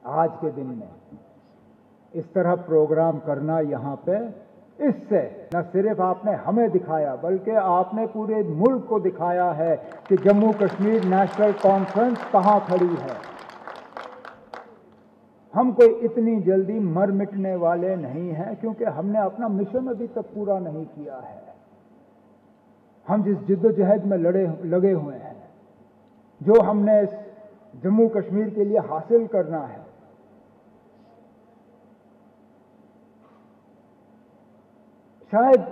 आज के दिन में इस तरह प्रोग्राम करना यहाँ पे, इससे न सिर्फ आपने हमें दिखाया बल्कि आपने पूरे मुल्क को दिखाया है कि जम्मू कश्मीर नेशनल कॉन्फ्रेंस कहाँ खड़ी है। हम कोई इतनी जल्दी मर मिटने वाले नहीं हैं, क्योंकि हमने अपना मिशन अभी तक पूरा नहीं किया है। हम जिस जिद्दोजहद में लगे हुए हैं, जो हमने इस जम्मू कश्मीर के लिए हासिल करना है, शायद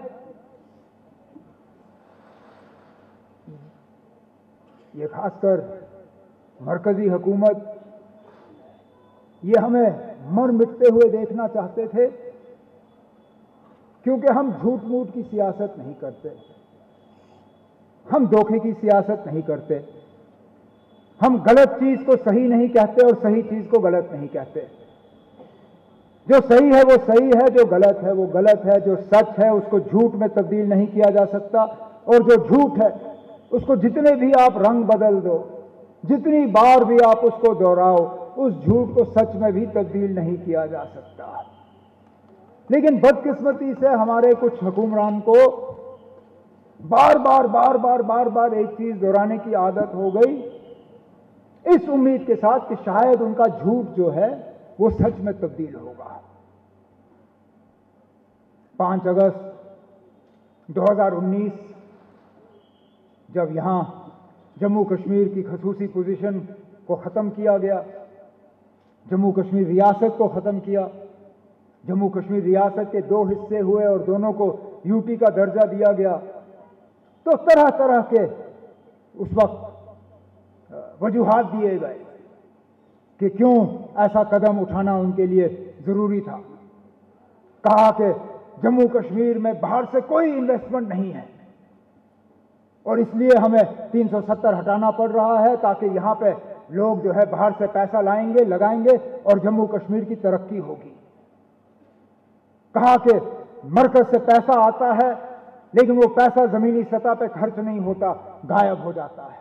ये खासकर मरकजी हुकूमत ये हमें मर मिटते हुए देखना चाहते थे, क्योंकि हम झूठ मूठ की सियासत नहीं करते, हम धोखे की सियासत नहीं करते, हम गलत चीज को सही नहीं कहते और सही चीज को गलत नहीं कहते। जो सही है वो सही है, जो गलत है वो गलत है, जो सच है उसको झूठ में तब्दील नहीं किया जा सकता, और जो झूठ है उसको जितने भी आप रंग बदल दो, जितनी बार भी आप उसको दोहराओ, उस झूठ को सच में भी तब्दील नहीं किया जा सकता। लेकिन बदकिस्मती से हमारे कुछ हुक्मरान को बार बार एक चीज दोहराने की आदत हो गई, इस उम्मीद के साथ कि शायद उनका झूठ जो है वो सच में तब्दील होगा। 5 अगस्त 2019 जब यहां जम्मू कश्मीर की खसूसी पोजीशन को खत्म किया गया, जम्मू कश्मीर रियासत को खत्म किया, जम्मू कश्मीर रियासत के 2 हिस्से हुए और दोनों को यूटी का दर्जा दिया गया, तो तरह तरह के उस वक्त वजूहात दिए गए कि क्यों ऐसा कदम उठाना उनके लिए जरूरी था। कहा कि जम्मू कश्मीर में बाहर से कोई इन्वेस्टमेंट नहीं है और इसलिए हमें 370 हटाना पड़ रहा है, ताकि यहां पे लोग जो है बाहर से पैसा लाएंगे, लगाएंगे और जम्मू कश्मीर की तरक्की होगी। कहा कि मरकज से पैसा आता है लेकिन वो पैसा जमीनी सतह पे खर्च नहीं होता, गायब हो जाता है,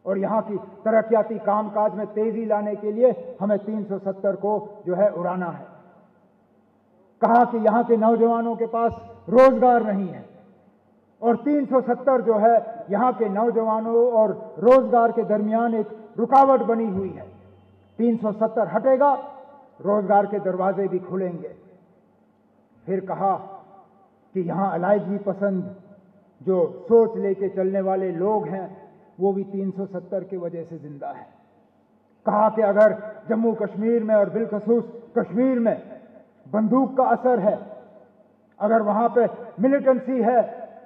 और यहां की तरक्याती कामकाज में तेजी लाने के लिए हमें 370 को जो है उड़ाना है। कहा कि यहां के नौजवानों के पास रोजगार नहीं है और 370 जो है यहां के नौजवानों और रोजगार के दरमियान एक रुकावट बनी हुई है। 370 हटेगा, रोजगार के दरवाजे भी खुलेंगे। फिर कहा कि यहां अलायदगी पसंद जो सोच लेके चलने वाले लोग हैं वो भी 370 की वजह से जिंदा है। कहा कि अगर जम्मू कश्मीर में और बिलखसूस कश्मीर में बंदूक का असर है, अगर वहां पे मिलिटेंसी है,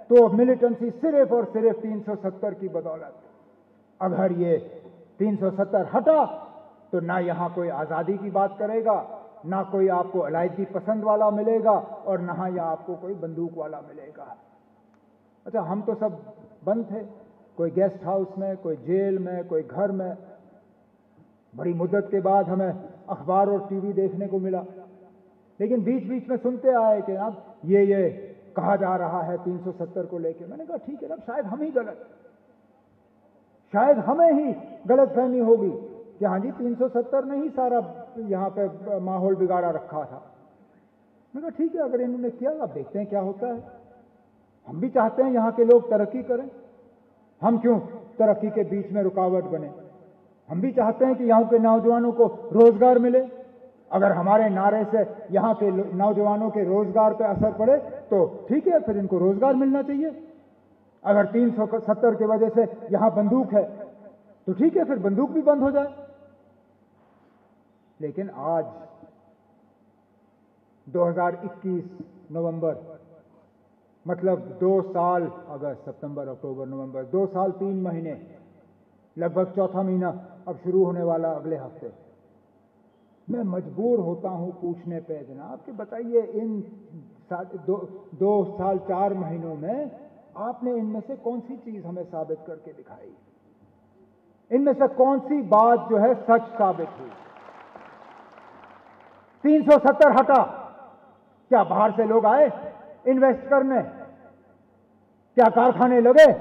तो मिलिटेंसी सिर्फ और सिर्फ 370 की बदौलत। अगर ये 370 हटा तो ना यहां कोई आजादी की बात करेगा, ना कोई आपको अलायदगी पसंद वाला मिलेगा और ना यहाँ आपको कोई बंदूक वाला मिलेगा। अच्छा, हम तो सब बंद थे, कोई गेस्ट हाउस में, कोई जेल में, कोई घर में। बड़ी मुद्दत के बाद हमें अखबार और टीवी देखने को मिला, लेकिन बीच बीच में सुनते आए कि अब ये कहा जा रहा है 370 को लेके। मैंने कहा ठीक है ना, शायद हम ही गलत, शायद हमें ही गलत फहमी होगी कि हाँ जी 370 ने ही सारा यहाँ पे माहौल बिगाड़ा रखा था। मैंने कहा ठीक है, अगर इन्होंने किया, अब देखते हैं क्या होता है। हम भी चाहते हैं यहाँ के लोग तरक्की करें, हम क्यों तरक्की के बीच में रुकावट बने। हम भी चाहते हैं कि यहाँ के नौजवानों को रोजगार मिले। अगर हमारे नारे से यहाँ के नौजवानों के रोजगार पे असर पड़े तो ठीक है, फिर इनको रोजगार मिलना चाहिए। अगर 370 की वजह से यहाँ बंदूक है तो ठीक है, फिर बंदूक भी बंद हो जाए। लेकिन आज 2021 नवंबर, मतलब 2 साल, अगस्त, सितंबर, अक्टूबर, नवंबर, 2 साल 3 महीने, लगभग चौथा महीना अब शुरू होने वाला अगले हफ्ते। मैं मजबूर होता हूं पूछने पे, जनाब, कि बताइए इन 2 साल 4 महीनों में आपने इनमें से कौन सी चीज हमें साबित करके दिखाई? इनमें से कौन सी बात जो है सच साबित हुई? 370 हटा, क्या बाहर से लोग आए इन्वेस्ट करने? क्या कारखाने लगे?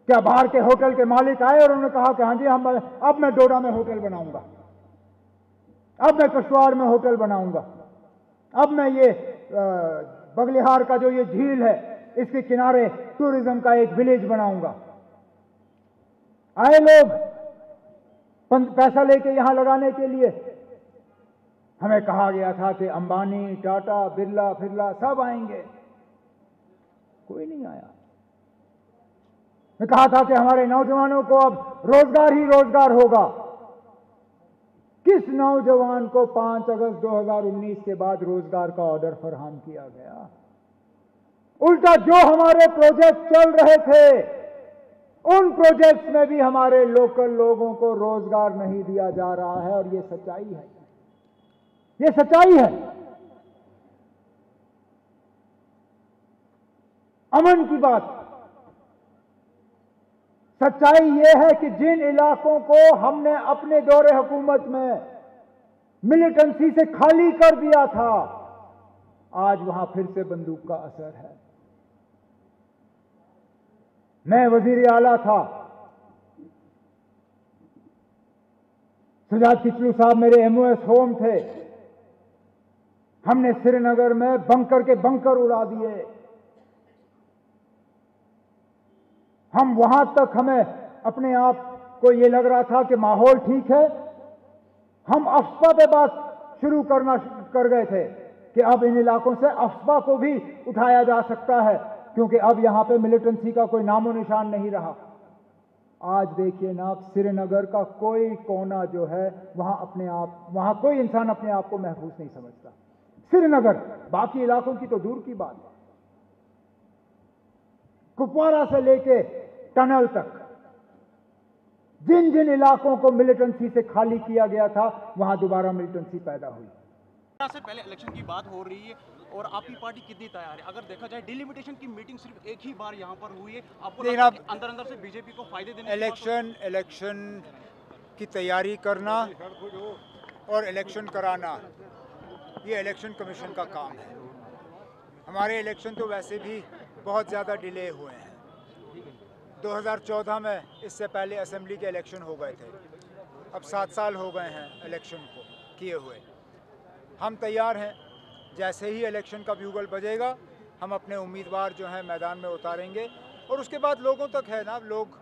क्या बाहर के होटल के मालिक आए और उन्होंने कहा कि हाँ जी अब मैं डोडा में होटल बनाऊंगा? अब मैं कश्तवाड़ में होटल बनाऊंगा, अब मैं ये बगलिहार का जो ये झील है इसके किनारे टूरिज्म का एक विलेज बनाऊंगा। आए लोग पैसा लेके यहां लगाने के लिए। हमें कहा गया था कि अंबानी, टाटा, बिरला फिरला सब आएंगे, कोई नहीं आया। मैं कहा था कि हमारे नौजवानों को अब रोजगार ही रोजगार होगा। किस नौजवान को 5 अगस्त 2019 के बाद रोजगार का ऑर्डर फराहम किया गया? उल्टा जो हमारे प्रोजेक्ट चल रहे थे उन प्रोजेक्ट्स में भी हमारे लोकल लोगों को रोजगार नहीं दिया जा रहा है, और ये सच्चाई है, ये सच्चाई है। अमन की बात, सच्चाई ये है कि जिन इलाकों को हमने अपने दौरे हुकूमत में मिलिटेंसी से खाली कर दिया था, आज वहां फिर से बंदूक का असर है। मैं वजीर आला था, सुजात किचलू साहब मेरे MOS होम थे। हमने श्रीनगर में बंकर के बंकर उड़ा दिए। हम वहां तक हमें अपने आप को ये लग रहा था कि माहौल ठीक है। हम अफवाह पे बात शुरू कर गए थे कि अब इन इलाकों से अफवाह को भी उठाया जा सकता है, क्योंकि अब यहां पे मिलिटेंसी का कोई नामो निशान नहीं रहा। आज देखिए ना, श्रीनगर का कोई कोना जो है वहां कोई इंसान अपने आप को महफूज नहीं समझता। श्रीनगर, बाकी इलाकों की तो दूर की बात है। कुपवारा से लेके टनल तक जिन जिन इलाकों को मिलिटेंसी से खाली किया गया था, वहां दोबारा मिलिटेंसी पैदा हुई। से पहले इलेक्शन की बात हो रही है और आपकी पार्टी कितनी तैयार है? अगर देखा जाए डिलिमिटेशन की मीटिंग सिर्फ एक ही बार यहाँ पर हुई है, आपको अंदर अंदर से बीजेपी को फायदे देने इलेक्शन की तैयारी करना और इलेक्शन कराना, ये इलेक्शन कमीशन का काम है। हमारे इलेक्शन तो वैसे भी बहुत ज़्यादा डिले हुए हैं। 2014 में इससे पहले असेंबली के इलेक्शन हो गए थे। अब 7 साल हो गए हैं इलेक्शन को किए हुए। हम तैयार हैं, जैसे ही इलेक्शन का ब्यूगल बजेगा हम अपने उम्मीदवार जो हैं मैदान में उतारेंगे, और उसके बाद लोगों तक है ना, लोग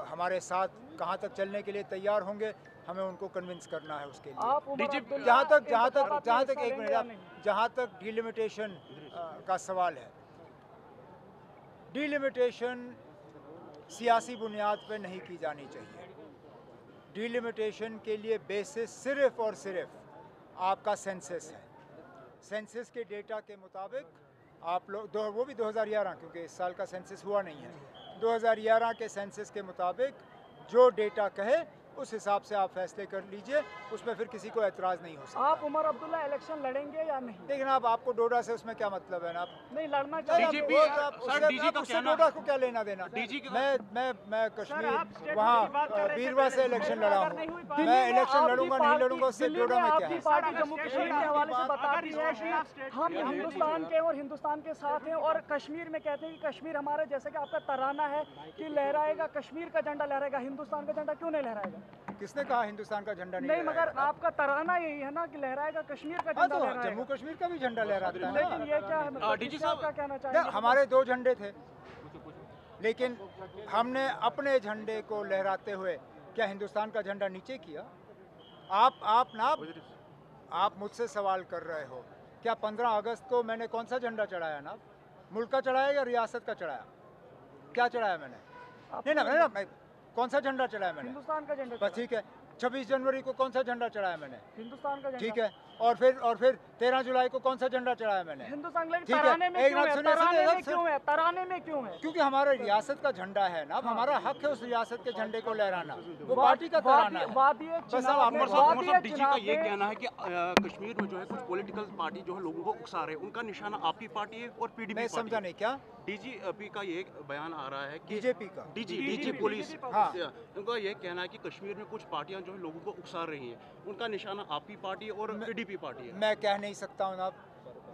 हमारे साथ कहाँ तक चलने के लिए तैयार होंगे, हमें उनको कन्विंस करना है उसके लिए। जहाँ तक डिलिमिटेशन का सवाल है, डिलिमिटेशन सियासी बुनियाद पर नहीं की जानी चाहिए। डिलिमिटेशन के लिए बेसिस सिर्फ और सिर्फ आपका सेंसस है। सेंसस के डेटा के मुताबिक आप लोग वो भी 2011, क्योंकि इस साल का सेंसस हुआ नहीं है, 2011 के सेंसस के मुताबिक जो डेटा कहे उस हिसाब से आप फैसले कर लीजिए, उसमें फिर किसी को एतराज़ नहीं हो सकता। आप उमर अब्दुल्ला इलेक्शन लड़ेंगे या नहीं? लेकिन अब आपको डोडा से उसमें क्या मतलब है ना? नहीं लड़ना चाहिए। उससे डोडा को क्या लेना देना? मैं कश्मीर वहाँ बीरवा से इलेक्शन लड़ा हूँ। मैं इलेक्शन लड़ूंगा नहीं लड़ूंगा उससे डोडा में क्या है? पार्टी जम्मू कश्मीर के हवाले से बताती है कि हम हिंदुस्तान के और हिंदुस्तान के साथ हैं, और कश्मीर में कहते हैं कि कश्मीर हमारा, जैसे कि आपका तराना है कि लहराएगा, कश्मीर का झंडा लहराएगा, हिंदुस्तान का झंडा क्यों नहीं लहराएगा? किसने कहा हिंदुस्तान का झंडा नहीं, मगर आपका तराना यही है ना कि लहराएगा, कश्मीर का झंडा लहराएगा। जम्मू कश्मीर का भी झंडा लहराता है। लेकिन ये क्या है, डीजी साहब का कहना चाहिए? हमारे 2 झंडे थे, लेकिन हमने अपने झंडे को लहराते हुए क्या हिंदुस्तान का झंडा नीचे किया? आप मुझसे सवाल कर रहे हो, क्या 15 अगस्त को मैंने कौन सा झंडा चढ़ाया ना? मुल्क का चढ़ाया या रियासत का चढ़ाया? क्या चढ़ाया मैंने? नहीं, कौन सा झंडा चढ़ाया मैंने? हिंदुस्तान का झंडा। बस ठीक है। 26 जनवरी को कौन सा झंडा चढ़ाया मैंने? हिंदुस्तान का झंडा। ठीक है। और फिर 13 जुलाई को कौन सा झंडा चढ़ाया मैंने? हिंदुस्तान का। तराने में क्यों है? तराने में क्यों है? क्योंकि हमारा रियासत का झंडा है ना, अब हमारा हक है उस रियासत के झंडे को लहराना। वो पार्टी का तराना है। डीजी का ये कहना है कि कश्मीर में जो है कुछ पॉलिटिकल पार्टी जो है लोगों को उकसा रहे हैं, उनका निशाना आपकी पार्टी है और PDP। समझा नहीं क्या? डीजीपी का ये बयान आ रहा है कि बीजेपी का डीजी पुलिस, हाँ, उनका ये कहना है कि कश्मीर में कुछ पार्टियां जो है लोगों को उकसा रही हैं, उनका निशाना आपकी पार्टी और PDP पार्टी है। मैं कह नहीं सकता हूँ ना,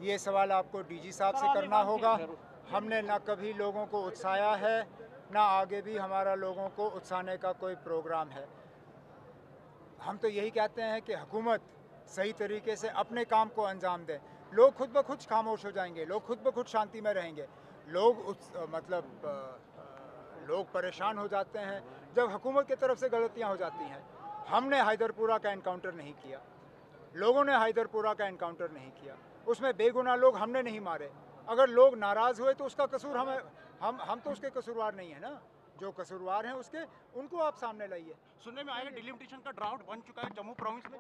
ये सवाल आपको DG साहब से करना होगा। हमने ना कभी लोगों को उत्साया है, ना आगे भी हमारा लोगों को उत्साहने का कोई प्रोग्राम है। हम तो यही कहते हैं कि हुकूमत सही तरीके से अपने काम को अंजाम दें। लोग खुद ब खुद खामोश हो जाएंगे, लोग खुद ब खुद शांति में रहेंगे। लोग लोग परेशान हो जाते हैं जब हुकूमत की तरफ से गलतियां हो जाती हैं। हमने हैदरपुरा का एनकाउंटर नहीं किया, लोगों ने हैदरपुरा का एनकाउंटर नहीं किया, उसमें बेगुनाह लोग हमने नहीं मारे। अगर लोग नाराज़ हुए तो उसका कसूर हम तो उसके कसूरवार नहीं है ना। जो कसूरवार हैं उनको आप सामने लाइए। सुनने में आया डिलिमिटेशन का ड्राफ्ट बन चुका है जम्मू प्रोविंस में।